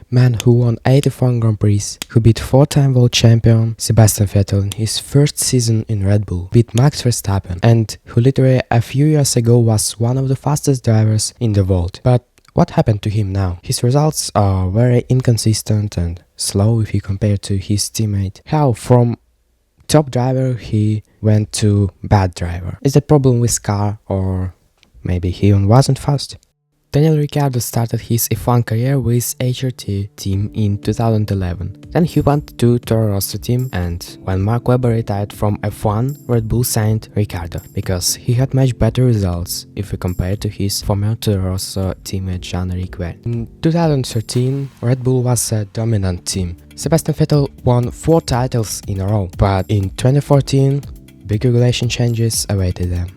Man who won 81 Grand Prix, who beat 4-time world champion Sebastian Vettel in his first season in Red Bull, beat Max Verstappen, and who literally a few years ago was one of the fastest drivers in the world. But what happened to him now? His results are very inconsistent and slow if you compare to his teammate. How from top driver he went to bad driver? Is that problem with car, or maybe he even wasn't fast? Daniel Ricciardo started his F1 career with HRT team in 2011. Then he went to ToroRosso team, and when Mark Webber retired from F1, Red Bull signed Ricciardo because he had much better results if we compare to his former ToroRosso teammate Jean-Eric Wery. In 2013, Red Bull was a dominant team. Sebastian Vettel won 4 titles in a row, but in 2014, big regulation changes awaited them.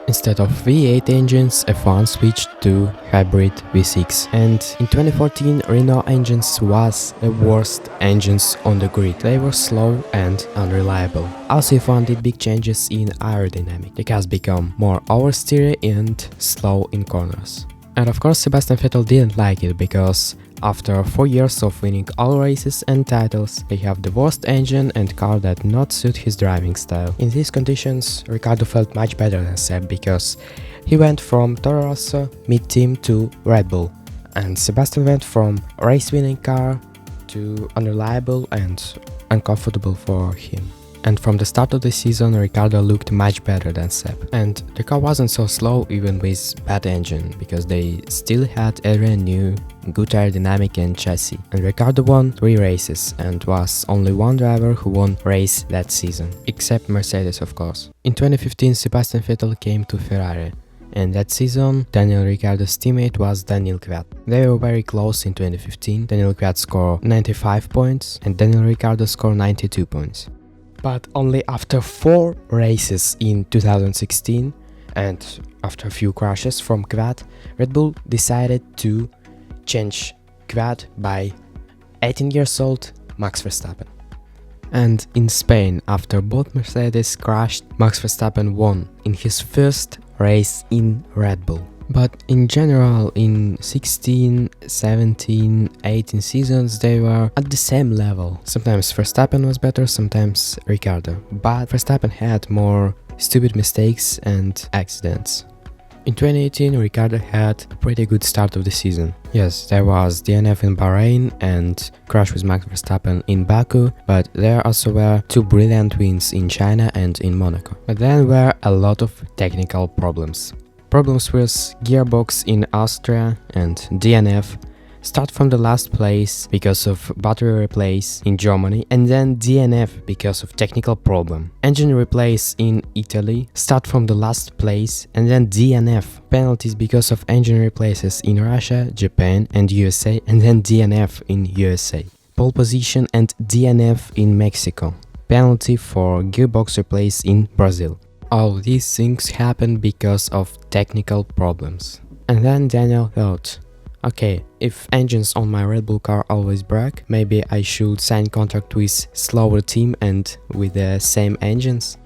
Instead of V8 engines, F1 switched to hybrid V6, and in 2014 Renault engines was the worst engines on the grid. They were slow and unreliable. Also F1 did big changes in aerodynamic. The cars become more oversteery and slow in corners. And of course Sebastian Vettel didn't like it, because after 4 years of winning all races and titles, they have the worst engine and car that not suit his driving style. In these conditions, Ricciardo felt much better than Seb, because he went from ToroRosso mid-team to Red Bull, and Sebastian went from race-winning car to unreliable and uncomfortable for him. And from the start of the season, Ricciardo looked much better than Seb. And the car wasn't so slow even with bad engine, because they still had a brand new, good aerodynamic and chassis. And Ricciardo won 3 races, and was only one driver who won race that season, except Mercedes of course. In 2015 Sebastian Vettel came to Ferrari, and that season Daniel Ricciardo's teammate was Daniel Kvyat. They were very close in 2015. Daniel Kvyat scored 95 points and Daniel Ricciardo scored 92 points. But only after 4 races in 2016 and after a few crashes from Kvyat, Red Bull decided to change Kvyat by 18 years old Max Verstappen. And in Spain, after both Mercedes crashed, Max Verstappen won in his first race in Red Bull. But in general, in 16, 17, 18 seasons, they were at the same level. Sometimes Verstappen was better, sometimes Ricciardo. But Verstappen had more stupid mistakes and accidents. In 2018, Ricciardo had a pretty good start of the season. Yes, there was DNF in Bahrain and crash with Max Verstappen in Baku, but there also were 2 brilliant wins in China and in Monaco. But then were a lot of technical problems. Problems with gearbox in Austria and DNF, start from the last place because of battery replace in Germany, and then DNF because of technical problem. Engine replace in Italy, start from the last place, and then DNF. Penalties because of engine replaces in Russia, Japan and USA, and then DNF in USA. Pole position and DNF in Mexico. Penalty for gearbox replace in Brazil. All these things happened because of technical problems. And then Daniel thought, okay, if engines on my Red Bull car always break, maybe I should sign contract with slower team and with the same engines.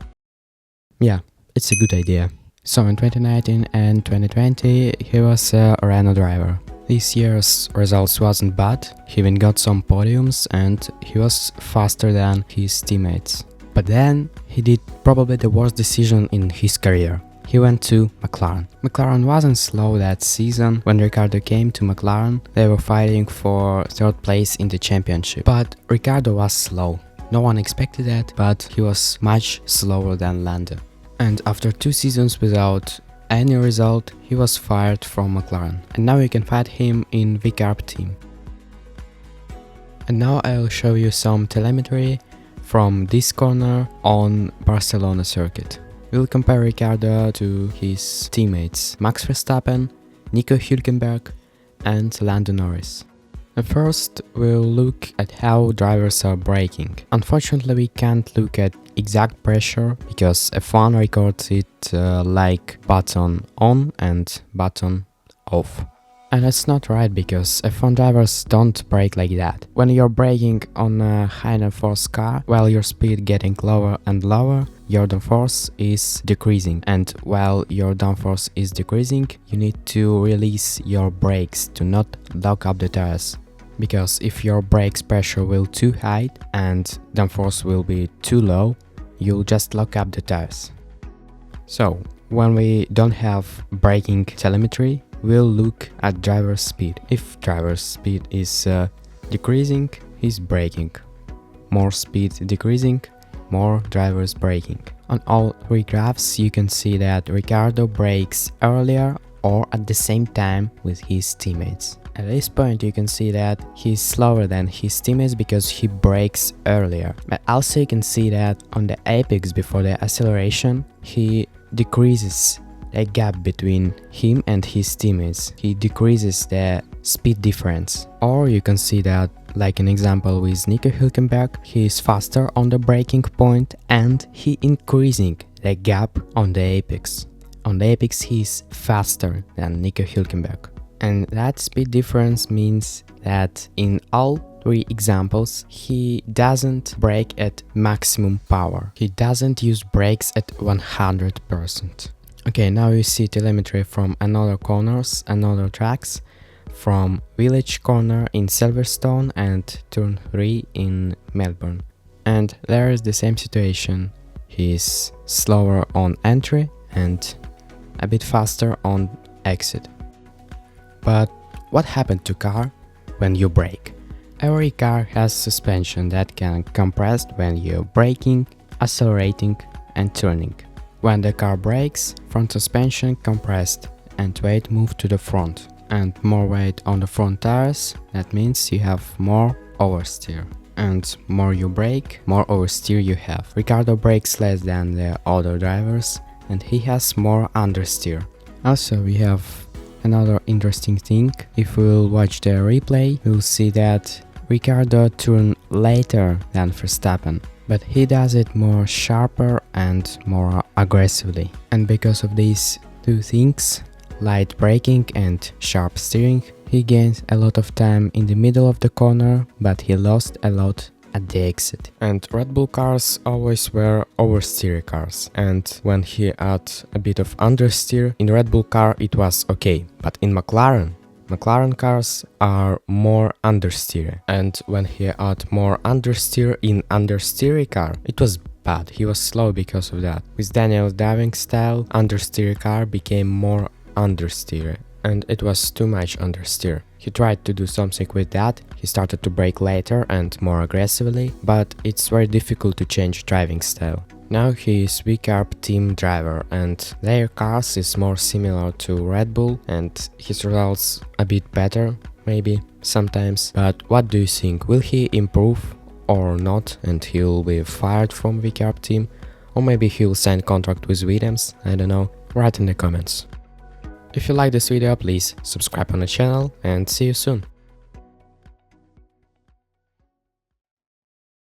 Yeah, it's a good idea. So in 2019 and 2020 he was a Renault driver. This year's results wasn't bad, he even got some podiums and he was faster than his teammates. But then he did probably the worst decision in his career. He went to McLaren. McLaren wasn't slow that season. When Ricciardo came to McLaren, they were fighting for 3rd place in the championship. But Ricciardo was slow. No one expected that, but he was much slower than Lando. And after 2 seasons without any result, he was fired from McLaren. And now you can find him in the Carb team. And now I'll show you some telemetry from this corner on Barcelona circuit. We'll compare Ricciardo to his teammates Max Verstappen, Nico Hülkenberg and Lando Norris. And first we'll look at how drivers are braking. Unfortunately we can't look at exact pressure because F1 records it like button on and button off. And that's not right, because F1 drivers don't brake like that. When you're braking on a high downforce car, while your speed getting lower and lower, your downforce is decreasing. And while your downforce is decreasing, you need to release your brakes to not lock up the tires. because if your brakes pressure will too high and downforce will be too low, you'll just lock up the tires. So when we don't have braking telemetry, we'll look at driver's speed. If driver's speed is decreasing, he's braking. More speed decreasing, more driver's braking. On all three graphs you can see that Ricciardo brakes earlier or at the same time with his teammates. At this point you can see that he's slower than his teammates because he brakes earlier. But also you can see that on the apex before the acceleration, he decreases the gap between him and his teammates. He decreases the speed difference. Or you can see that, like an example with Nico Hülkenberg, he is faster on the braking point and he increasing the gap on the apex. On the apex he is faster than Nico Hülkenberg. And that speed difference means that in all three examples he doesn't brake at maximum power. He doesn't use brakes at 100%. Okay, now you see telemetry from another corners, another tracks, from Village Corner in Silverstone and Turn 3 in Melbourne. And there is the same situation. He is slower on entry and a bit faster on exit. But what happened to car when you brake? Every car has suspension that can compress when you're braking, accelerating and turning. When the car brakes, front suspension compressed and weight moved to the front. And more weight on the front tires, that means you have more oversteer. And more you brake, more oversteer you have. Ricciardo brakes less than the other drivers and he has more understeer. Also we have another interesting thing. If we'll watch the replay, we'll see that Ricciardo turned later than Verstappen, but he does it more sharper and more aggressively. And because of these two things, light braking and sharp steering, he gained a lot of time in the middle of the corner, but he lost a lot at the exit. And Red Bull cars always were oversteer cars, and when he had a bit of understeer in Red Bull car it was okay, but in McLaren cars are more understeer, and when he had more understeer in understeer car it was bad. He was slow because of that. With Daniel's driving style, understeer car became more understeer and it was too much understeer. He tried to do something with that, he started to brake later and more aggressively, but it's very difficult to change driving style. Now he is VCARB team driver and their cars is more similar to Red Bull and his results a bit better, maybe, sometimes. But what do you think? Will he improve or not and he'll be fired from VCARB team? Or maybe he'll sign contract with Williams? I don't know. Write in the comments. If you like this video, please subscribe on the channel and see you soon.